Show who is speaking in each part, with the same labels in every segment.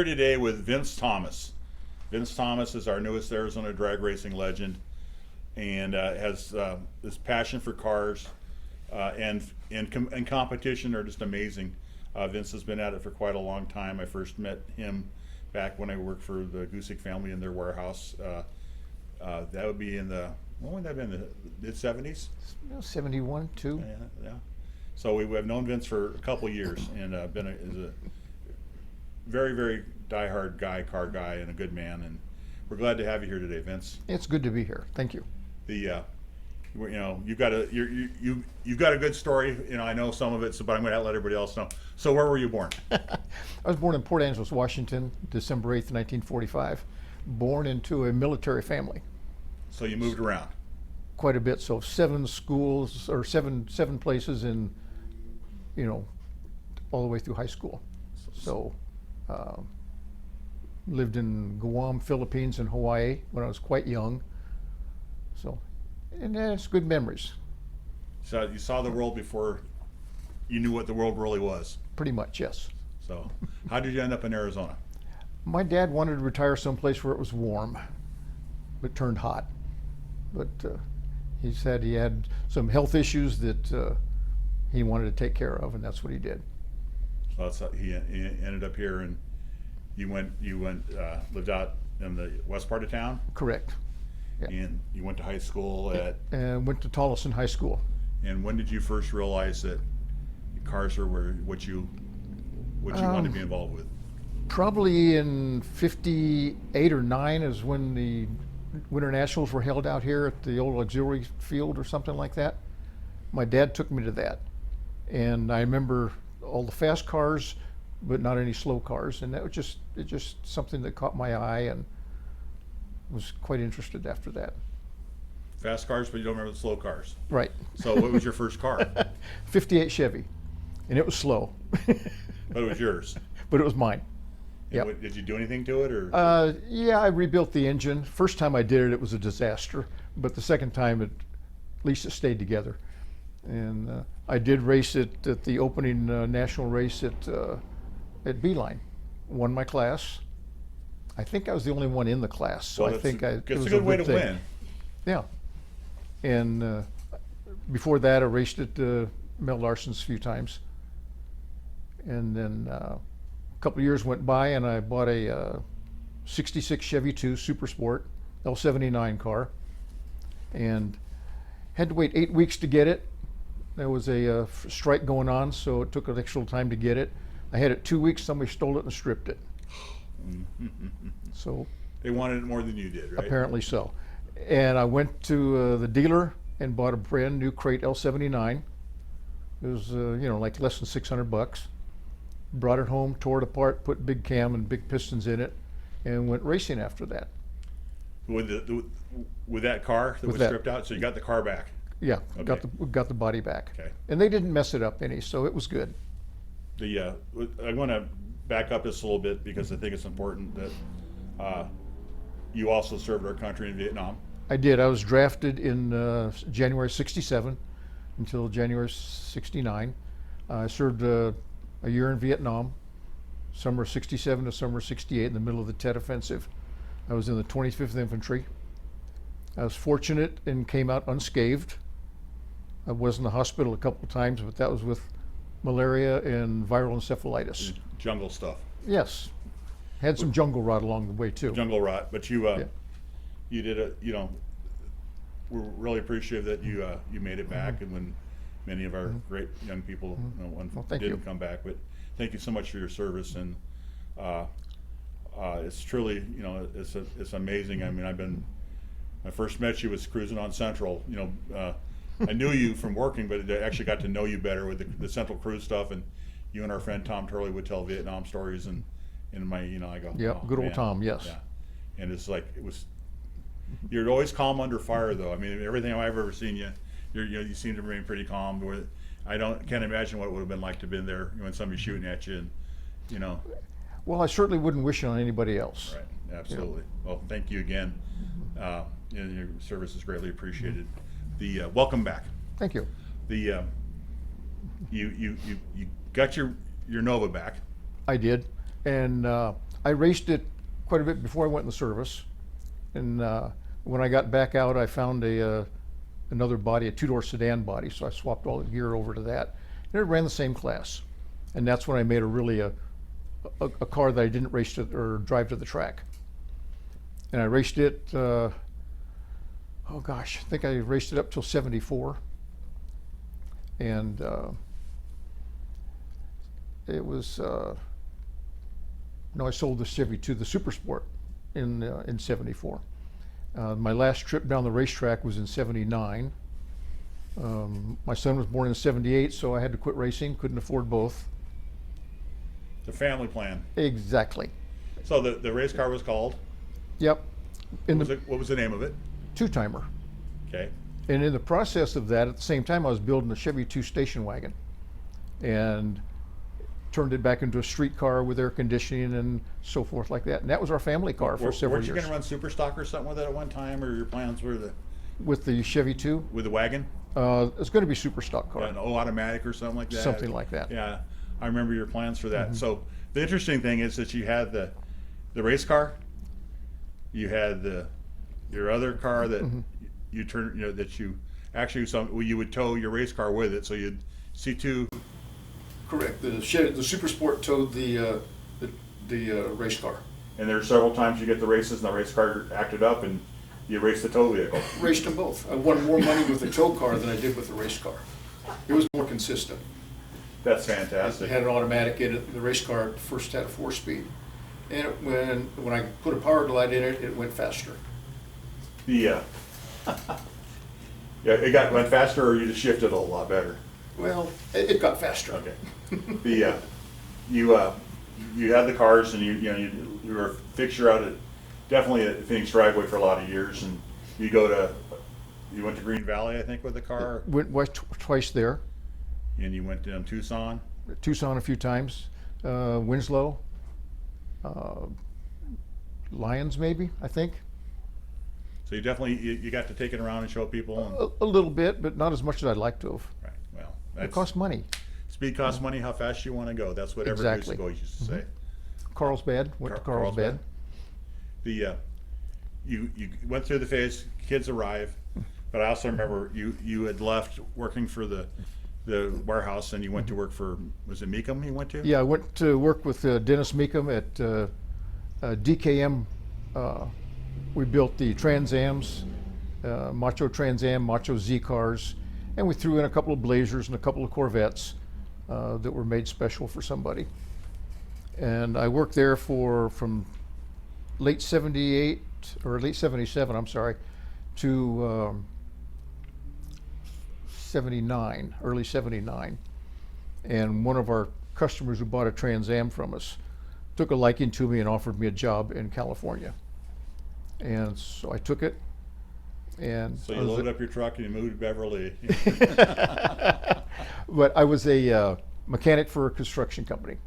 Speaker 1: here today with Vince Thomas. Vince Thomas is our newest Arizona drag racing legend, and has this passion for cars, and competition are just amazing. Vince has been at it for quite a long time. I first met him back when I worked for the Gusick family in their warehouse. That would be in the, when would that have been, the mid-70s?
Speaker 2: 71, 2.
Speaker 1: Yeah. So we have known Vince for a couple years, and is a very, very diehard guy, car guy, and a good man. And we're glad to have you here today, Vince.
Speaker 2: It's good to be here. Thank you.
Speaker 1: You've got a good story. I know some of it, but I'm going to let everybody else know. So where were you born?
Speaker 2: I was born in Port Angeles, Washington, December 8th, 1945. Born into a military family.
Speaker 1: So you moved around.
Speaker 2: Quite a bit. So 7 schools, or seven places in, all the way through high school. So lived in Guam, Philippines, and Hawaii when I was quite young. So, and it's good memories.
Speaker 1: So you saw the world before you knew what the world really was.
Speaker 2: Pretty much, yes.
Speaker 1: So how did you end up in Arizona?
Speaker 2: My dad wanted to retire someplace where it was warm, but turned hot. But he said he had some health issues that he wanted to take care of, and that's what he did.
Speaker 1: So that's how he ended up here, and you lived out in the west part of town.
Speaker 2: Correct. Yeah.
Speaker 1: And you went to high school at.
Speaker 2: And went to Tolleson High School.
Speaker 1: And when did you first realize that cars were what you wanted to be involved with?
Speaker 2: Probably in '58 or '9 is when the Winter Nationals were held out here at the old auxiliary field or something like that. My dad took me to that, and I remember all the fast cars, but not any slow cars, and that was just something that caught my eye, and was quite interested after that.
Speaker 1: Fast cars, but you don't remember the slow cars.
Speaker 2: Right.
Speaker 1: So what was your first car?
Speaker 2: '58 Chevy, and it was slow.
Speaker 1: But it was yours.
Speaker 2: But it was mine.
Speaker 1: Yeah.
Speaker 2: Yep.
Speaker 1: Did you do anything to it, or?
Speaker 2: Yeah, I rebuilt the engine. First time I did it, it was a disaster. But the second time, at least it stayed together. And I did race it at the opening national race at Beeline. Won my class. I think I was the only one in the class, so
Speaker 1: Well,
Speaker 2: I think it
Speaker 1: it's
Speaker 2: was
Speaker 1: a good way to
Speaker 2: thing.
Speaker 1: win.
Speaker 2: Yeah. And before that, I raced at Mel Larson's a few times. And then a couple of years went by, and I bought a '66 Chevy 2 Super Sport L79 car, and had to wait 8 weeks to get it. There was a strike going on, so it took an extra time to get it. I had it 2 weeks. Somebody stole it and stripped it. So
Speaker 1: They wanted it more than you did, right?
Speaker 2: apparently so. And I went to the dealer and bought a brand new crate L79. It was like less than $600. Brought it home, tore it apart, put big cam and big pistons in it, and went racing after that.
Speaker 1: With that car that
Speaker 2: With
Speaker 1: was
Speaker 2: that.
Speaker 1: stripped out, so you got the car back.
Speaker 2: Yeah,
Speaker 1: Okay.
Speaker 2: got the body back.
Speaker 1: Okay.
Speaker 2: And they didn't mess it up any, so it was good.
Speaker 1: I want to back up just a little bit because I think it's important that you also served our country in Vietnam.
Speaker 2: I did. I was drafted in January '67 until January '69. I served a year in Vietnam, summer '67 to summer '68, in the middle of the Tet Offensive. I was in the 25th Infantry. I was fortunate and came out unscathed. I was in the hospital a couple of times, but that was with malaria and viral encephalitis.
Speaker 1: Jungle stuff.
Speaker 2: Yes. Had some jungle rot along the way too.
Speaker 1: Jungle rot, but you
Speaker 2: Yeah.
Speaker 1: you did it. We're really appreciative that you made it back, and when many of our great young people
Speaker 2: Well, thank
Speaker 1: didn't
Speaker 2: you.
Speaker 1: come back. But thank you so much for your service, and it's truly it's amazing. I mean, I first met you was cruising on Central. I knew you from working, but I actually got to know you better with the Central Cruise stuff, and you and our friend Tom Turley would tell Vietnam stories, and I go,
Speaker 2: Yeah,
Speaker 1: oh,
Speaker 2: good old
Speaker 1: man.
Speaker 2: Tom, yes.
Speaker 1: Yeah. And it's like you're always calm under fire, though. I mean, everything I've ever seen you seem to remain pretty calm. Where can't imagine what it would have been like to have been there when somebody's shooting at you, and
Speaker 2: Well, I certainly wouldn't wish it on anybody else.
Speaker 1: Right, absolutely. Well, thank you again. And your service is greatly appreciated. The welcome back.
Speaker 2: Thank you.
Speaker 1: The you got your Nova back.
Speaker 2: I did. And I raced it quite a bit before I went in the service, and when I got back out, I found another body, a two-door sedan body, so I swapped all the gear over to that, and it ran the same class, and that's when I made a car that I didn't race to, or drive to the track, and I raced it. Oh gosh, I think I raced it up till '74, and it was. No, I sold the Chevy to the Super Sport in '74. My last trip down the racetrack was in '79. My son was born in '78, so I had to quit racing. Couldn't afford both.
Speaker 1: The family plan.
Speaker 2: Exactly.
Speaker 1: So the race car was called?
Speaker 2: Yep.
Speaker 1: What was the name of it?
Speaker 2: Two-timer.
Speaker 1: Okay.
Speaker 2: And in the process of that, at the same time, I was building a Chevy 2 station wagon, and turned it back into a street car with air conditioning and so forth like that. And that was our family car for several
Speaker 1: Weren't you
Speaker 2: years.
Speaker 1: going to run super stock or something with it at one time, or your plans were
Speaker 2: With the Chevy 2,
Speaker 1: with the wagon?
Speaker 2: it's going to be super stock car.
Speaker 1: An automatic or something like that?
Speaker 2: Something like that.
Speaker 1: Yeah, I remember your plans for that. So the interesting thing is that you had the race car, you had your other car that you turn, that you actually you would tow your race car with it, so you'd C2.
Speaker 2: Correct. The Super Sport towed the race car.
Speaker 1: And there are several times you get the races and the race car acted up and you race the tow vehicle.
Speaker 2: Raced them both. I won more money with the tow car than I did with the race car. It was more consistent.
Speaker 1: That's
Speaker 2: It
Speaker 1: fantastic.
Speaker 2: had an automatic in it. The race car first had a 4-speed, and when I put a power glide in it, it went faster.
Speaker 1: Yeah, it went faster, or you just shifted a lot better.
Speaker 2: Well, it got faster.
Speaker 1: Okay. You had the cars, and you were a fixture out at definitely at Phoenix Driveway for a lot of years, and you went to Green Valley, I think, with the car,
Speaker 2: Went twice there.
Speaker 1: and you went to Tucson.
Speaker 2: Tucson a few times. Winslow. Lyons maybe, I think.
Speaker 1: So you definitely you got to take it around and show people. And,
Speaker 2: A little bit, but not as much as I'd like to have.
Speaker 1: right. Well,
Speaker 2: It costs money.
Speaker 1: speed costs money. How fast you want to go. That's what every
Speaker 2: Exactly.
Speaker 1: boy used to say.
Speaker 2: Carlsbad, went to Carlsbad.
Speaker 1: You went through the phase. Kids arrive, but I also remember you had left working for the warehouse, and you went to work for, was it Meekum you went to?
Speaker 2: Yeah, I went to work with Dennis Meekum at DKM. We built the Trans Ams, Macho Trans Am, Macho Z cars, and we threw in a couple of Blazers and a couple of Corvettes that were made special for somebody. And I worked there from late '78 or late '77, I'm sorry, to '79, early '79. And one of our customers who bought a Trans Am from us took a liking to me and offered me a job in California. And so I took it. And
Speaker 1: So you loaded up your truck and you moved to Beverly.
Speaker 2: But I was a mechanic for a construction company.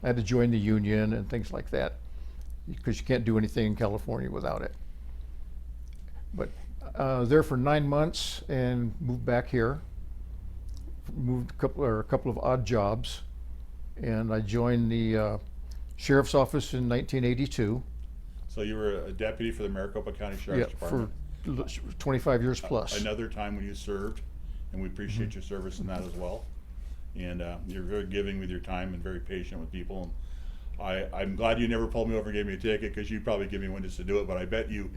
Speaker 2: I had to join the union and things like that, because you can't do anything in California without it. But there for 9 months and moved back here. Moved a couple of odd jobs, and I joined the sheriff's office in 1982.
Speaker 1: So you were a deputy for the Maricopa County Sheriff's Department.
Speaker 2: For 25 years plus.
Speaker 1: Another time when you served, and we appreciate your service in that as well. And you're very giving with your time and very patient with people. And I'm glad you never pulled me over and gave me a ticket, because you'd probably give me one just to do it. But I bet you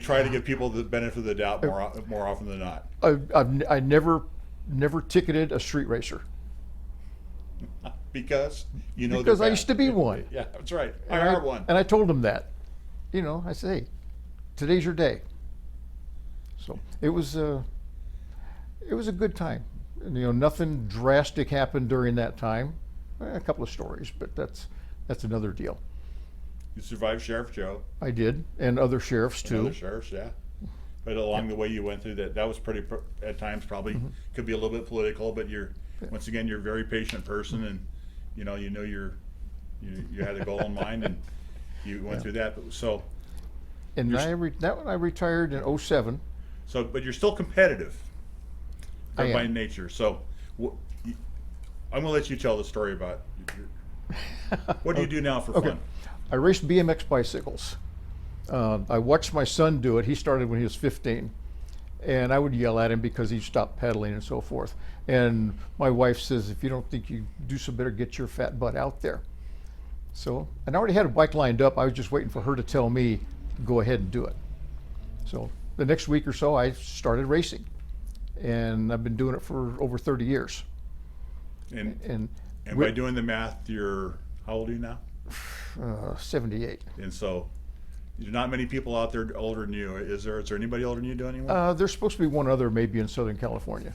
Speaker 1: try to give people the benefit of the doubt more often than not.
Speaker 2: I never ticketed a street racer.
Speaker 1: Because you know.
Speaker 2: Because
Speaker 1: they're
Speaker 2: I used to be
Speaker 1: bad.
Speaker 2: one.
Speaker 1: Yeah, that's right. I
Speaker 2: And
Speaker 1: are one.
Speaker 2: And I told them that. I said, hey, today's your day. So it was a good time. Nothing drastic happened during that time. A couple of stories, but that's another deal.
Speaker 1: You survived Sheriff Joe.
Speaker 2: I did, and other sheriffs
Speaker 1: And
Speaker 2: too.
Speaker 1: other sheriffs, yeah. But along the way you went through that was pretty, at times probably, could be a little bit political, but once again, you're a very patient person, and you had a goal in mind, and you went through that. So,
Speaker 2: And that one I retired in '07.
Speaker 1: but you're still competitive
Speaker 2: I
Speaker 1: by
Speaker 2: am.
Speaker 1: nature. So, I'm gonna let you tell the story about what do you do now for
Speaker 2: Okay.
Speaker 1: fun?
Speaker 2: I raced BMX bicycles. I watched my son do it. He started when he was 15. And I would yell at him because he stopped pedaling and so forth. And my wife says, if you don't think you do so, better get your fat butt out there. So, and I already had a bike lined up. I was just waiting for her to tell me, go ahead and do it. So the next week or so, I started racing. And I've been doing it for over 30 years.
Speaker 1: And
Speaker 2: And
Speaker 1: by doing the math, you're, how old are you now?
Speaker 2: 78.
Speaker 1: And so, there's not many people out there older than you. Is there anybody older than you doing anymore?
Speaker 2: There's supposed to be one other maybe in Southern California.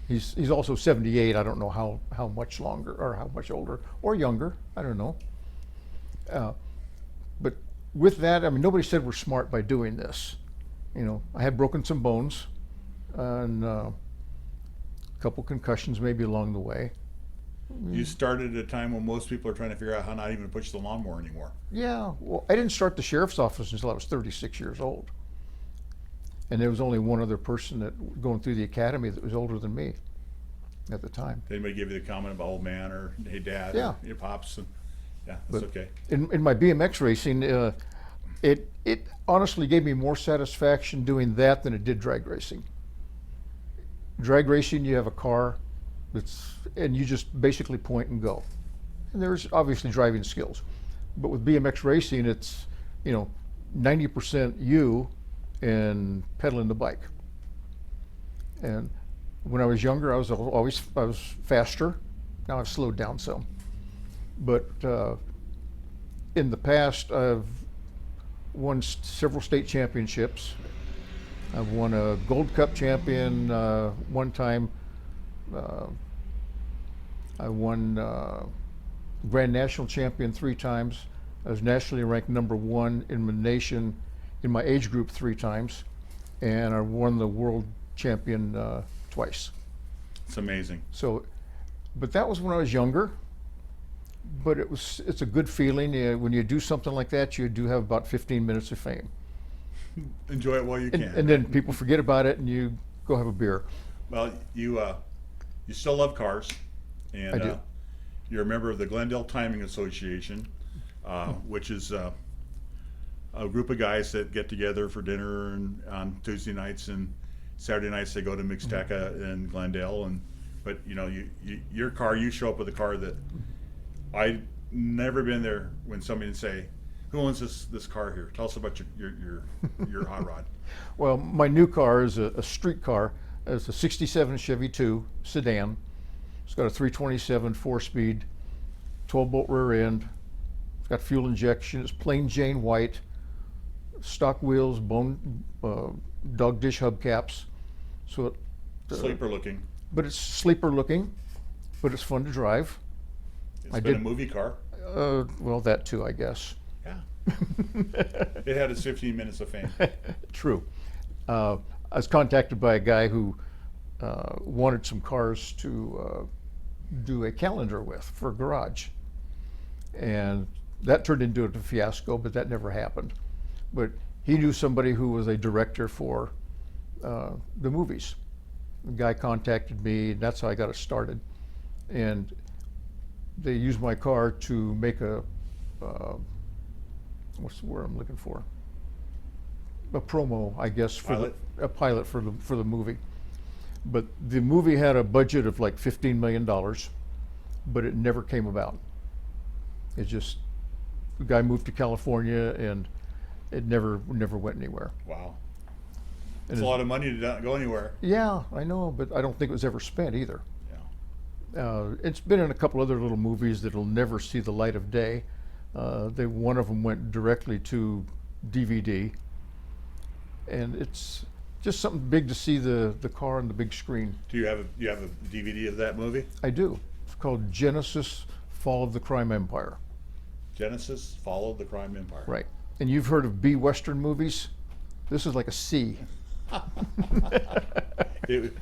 Speaker 2: He's also 78. I don't know how much longer or how much older or younger. I don't know. But with that, I mean, nobody said we're smart by doing this. You know, I had broken some bones and a couple concussions maybe along the way.
Speaker 1: You started at a time when most people are trying to figure out how not even to push the lawnmower anymore.
Speaker 2: Yeah, well, I didn't start the sheriff's office until I was 36 years old. And there was only one other person that going through the academy that was older than me at the time.
Speaker 1: Did anybody give you the comment about old man or hey dad
Speaker 2: Yeah.
Speaker 1: or your pops? And, yeah, that's
Speaker 2: But
Speaker 1: okay.
Speaker 2: In my BMX racing, it honestly gave me more satisfaction doing that than it did drag racing. Drag racing, you have a car and you just basically point and go. And there's obviously driving skills. But with BMX racing, it's, 90% you and pedaling the bike. And when I was younger, I was faster. Now I've slowed down some. But in the past, I've won several state championships. I've won a Gold Cup champion one time. I won Grand National champion 3 times. I was nationally ranked #1 in the nation in my age group 3 times, and I won the world champion twice.
Speaker 1: It's amazing.
Speaker 2: So, but that was when I was younger. But it's a good feeling. When you do something like that, you do have about 15 minutes of fame.
Speaker 1: Enjoy it while you can.
Speaker 2: And then people forget about it and you go have a beer.
Speaker 1: Well, you still love cars, and
Speaker 2: I do.
Speaker 1: you're a member of the Glendale Timing Association, which is a group of guys that get together for dinner and on Tuesday nights, and Saturday nights they go to Mixteca in Glendale. But your car, you show up with a car that I never been there when somebody would say, "Who owns this car here? Tell us about your hot rod."
Speaker 2: Well, my new car is a street car. It's a 67 Chevy 2 sedan. It's got a 327 4-speed, 12-bolt rear end. It's got fuel injection. It's plain Jane white, stock wheels, dog dish hubcaps. So,
Speaker 1: Sleeper looking.
Speaker 2: but it's sleeper looking, but it's fun to drive.
Speaker 1: It's
Speaker 2: I
Speaker 1: been
Speaker 2: did-
Speaker 1: a movie car.
Speaker 2: Well, that too, I guess.
Speaker 1: Yeah. It had its 15 minutes of fame.
Speaker 2: True. I was contacted by a guy who wanted some cars to do a calendar with for a garage. And that turned into a fiasco, but that never happened. But he knew somebody who was a director for the movies. The guy contacted me, and that's how I got it started. And they used my car to make what's the word I'm looking for? A promo, I guess, for
Speaker 1: Pilot?
Speaker 2: a pilot for the movie. But the movie had a budget of like $15 million, but it never came about. It just, the guy moved to California and it never went anywhere.
Speaker 1: Wow.
Speaker 2: And
Speaker 1: It's a lot of money to not go anywhere.
Speaker 2: Yeah, I know, but I don't think it was ever spent either.
Speaker 1: Yeah.
Speaker 2: It's been in a couple other little movies that'll never see the light of day. One of them went directly to DVD, and it's just something big to see the car on the big screen.
Speaker 1: Do you have a DVD of that movie?
Speaker 2: I do. It's called Genesis: Fall of the Crime Empire.
Speaker 1: Genesis followed the crime empire.
Speaker 2: Right. And you've heard of B Western movies? This is like a C.
Speaker 1: It-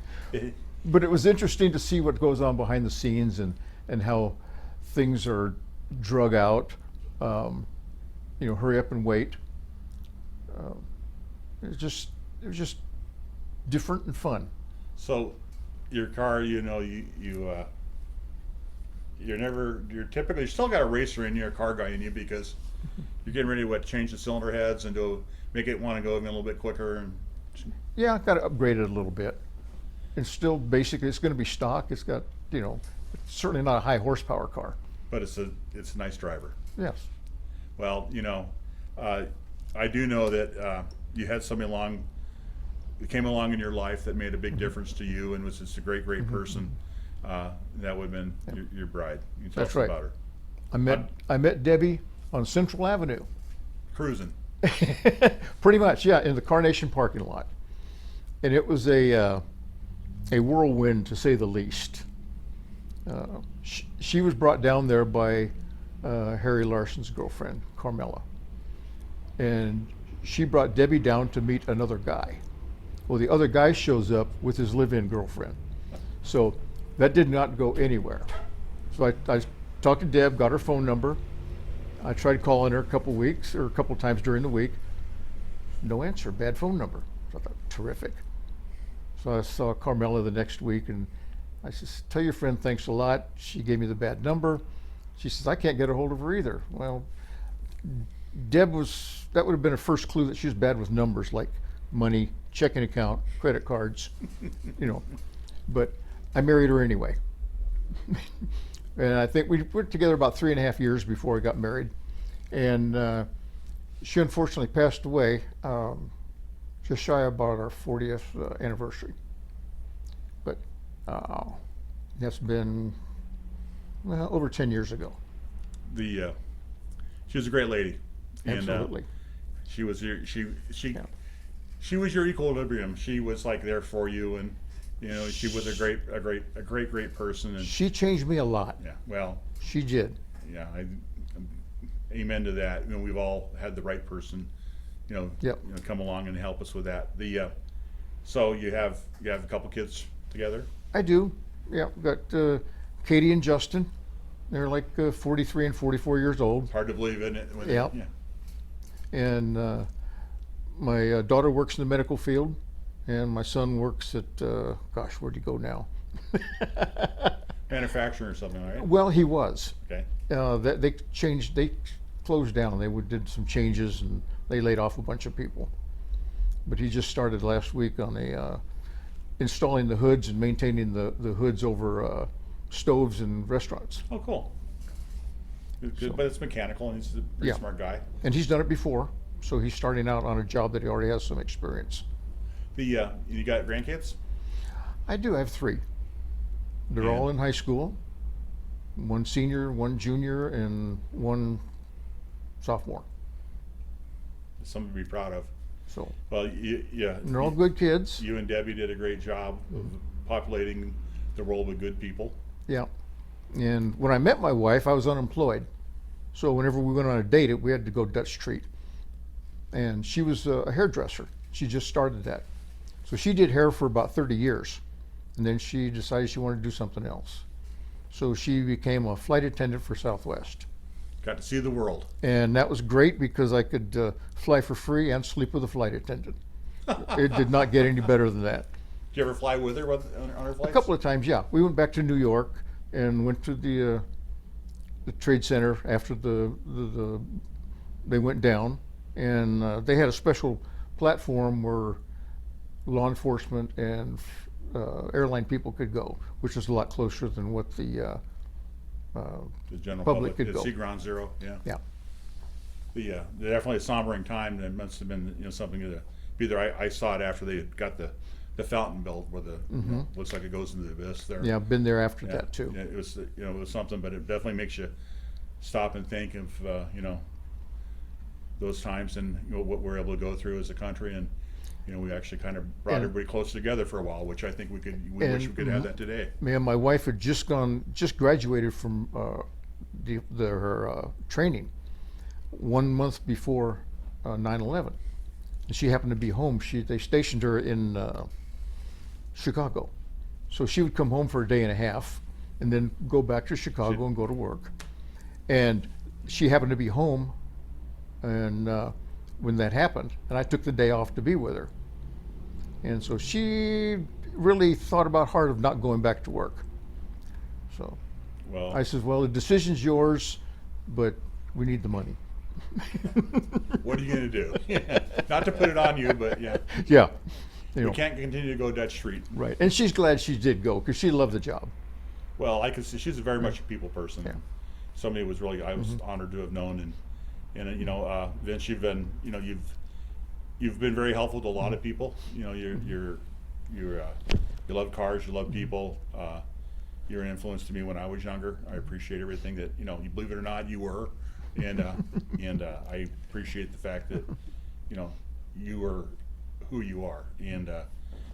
Speaker 2: But it was interesting to see what goes on behind the scenes and how things are drug out. Hurry up and wait. It was just different and fun.
Speaker 1: so, your car, you you're typically, you still got a racer in you, a car guy in you, because you're getting ready to change the cylinder heads and make it want to go even a little bit quicker. And
Speaker 2: Yeah, got to upgrade it a little bit. And still, basically, it's going to be stock. It's got, it's certainly not a high horsepower car.
Speaker 1: but it's a nice driver.
Speaker 2: Yes.
Speaker 1: Well, I do know that you had somebody that came along in your life that made a big difference to you and was just a great person. That would have been your bride. You tell
Speaker 2: That's
Speaker 1: us
Speaker 2: right.
Speaker 1: about her.
Speaker 2: I met Debbie on Central Avenue.
Speaker 1: Cruising.
Speaker 2: Pretty much, yeah, in the Carnation parking lot. And it was a whirlwind, to say the least. She was brought down there by Harry Larson's girlfriend, Carmela. And she brought Debbie down to meet another guy. Well, the other guy shows up with his live-in girlfriend. So that did not go anywhere. So I talked to Deb, got her phone number. I tried calling her a couple times during the week. No answer, bad phone number. So I thought, terrific. So I saw Carmela the next week and I said, tell your friend thanks a lot. She gave me the bad number. She says, I can't get a hold of her either. Well, that would have been a first clue that she was bad with numbers like money, checking account, credit cards, But I married her anyway. And I think we were together about 3.5 years before we got married. And she unfortunately passed away just shy about our 40th anniversary. But that's been over 10 years ago.
Speaker 1: She was a great lady.
Speaker 2: Absolutely.
Speaker 1: And, she was your equilibrium. She was like there for you, and she was a great person. And
Speaker 2: she changed me a lot.
Speaker 1: yeah, well,
Speaker 2: She did.
Speaker 1: yeah, amen to that. We've all had the right person, come along and help us with that. So you have a couple kids together.
Speaker 2: I do. Yeah, we've got Katie and Justin. They're like 43 and 44 years old.
Speaker 1: Hard to believe, isn't it?
Speaker 2: Yeah. And my daughter works in the medical field, and my son works at, where'd he go now?
Speaker 1: Manufacturing or something, right?
Speaker 2: Well, he was.
Speaker 1: Okay.
Speaker 2: They closed down. They did some changes, and they laid off a bunch of people. But he just started last week on installing the hoods and maintaining the hoods over stoves in restaurants.
Speaker 1: Oh, cool. Good, but it's mechanical, and he's a pretty smart guy.
Speaker 2: And he's done it before, so he's starting out on a job that he already has some experience.
Speaker 1: You got grandkids?
Speaker 2: I do. I have 3. They're all in high school. 1 senior, 1 junior, and 1 sophomore.
Speaker 1: Something to be proud of.
Speaker 2: So,
Speaker 1: Well, yeah.
Speaker 2: and they're all good kids.
Speaker 1: You and Debbie did a great job of populating the world with good people.
Speaker 2: Yeah. And when I met my wife, I was unemployed. So whenever we went on a date, we had to go Dutch Treat. And she was a hairdresser. She just started that. So she did hair for about 30 years. And then she decided she wanted to do something else. So she became a flight attendant for Southwest.
Speaker 1: Got to see the world.
Speaker 2: And that was great because I could fly for free and sleep with a flight attendant. It did not get any better than that.
Speaker 1: Did you ever fly with her on her flights?
Speaker 2: A couple of times, yeah. We went back to New York and went to the Trade Center after they went down, and they had a special platform where law enforcement and airline people could go, which is a lot closer than what the
Speaker 1: general
Speaker 2: public could
Speaker 1: at
Speaker 2: go.
Speaker 1: Sea Ground Zero, yeah.
Speaker 2: Yeah.
Speaker 1: Definitely a sombering time. That must have been something to be there. I saw it after they got the fountain built, where looks like it goes into the abyss there.
Speaker 2: Yeah, I've been there after
Speaker 1: Yeah,
Speaker 2: that too.
Speaker 1: yeah, it was it was something, but it definitely makes you stop and think of those times and what we're able to go through as a country, and we actually kind of brought
Speaker 2: And-
Speaker 1: everybody close together for a while, which I think we wish we could have that today.
Speaker 2: Man, my wife had just graduated from her training 1 month before 9/11, and she happened to be home. They stationed her in Chicago, so she would come home for a day and a half, and then go back to Chicago and go to work. And she happened to be home, and when that happened, and I took the day off to be with her, and so she really thought about hard of not going back to work. So.
Speaker 1: Well,
Speaker 2: I says, well, the decision's yours, but we need the money.
Speaker 1: what are you gonna do? Not to put it on you, but yeah,
Speaker 2: Yeah. You
Speaker 1: we
Speaker 2: know,
Speaker 1: can't continue to go Dutch Street.
Speaker 2: right. And she's glad she did go because she loved the job.
Speaker 1: Well, I could see she's very much a people person.
Speaker 2: Yeah.
Speaker 1: Somebody was really I was honored to have known, and you know, Vince, you've been, you know, you've been very helpful to a lot of people. You know, you love cars, you love people. You're an influence to me when I was younger. I appreciate everything that, you know, you believe it or not, you were, and I appreciate the fact that, you know, you are who you are, and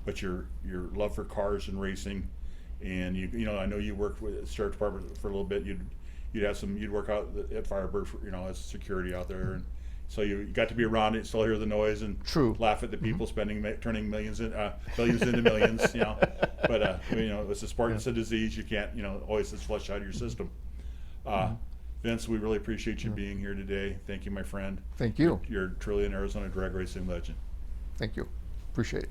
Speaker 1: but your love for cars and racing, and you know, I know you worked with the sheriff department for a little bit. You'd work out at Firebird, for, you know, as security out there, and so you got to be around it, still hear the noise, and
Speaker 2: True.
Speaker 1: laugh at the people turning billions into millions, you know. But you know, it's a sport, it's a disease. You can't, you know, always just flush out of your system. Vince, we really appreciate you being here today. Thank you, my friend.
Speaker 2: Thank you.
Speaker 1: You're truly an Arizona drag racing legend.
Speaker 2: Thank you. Appreciate it.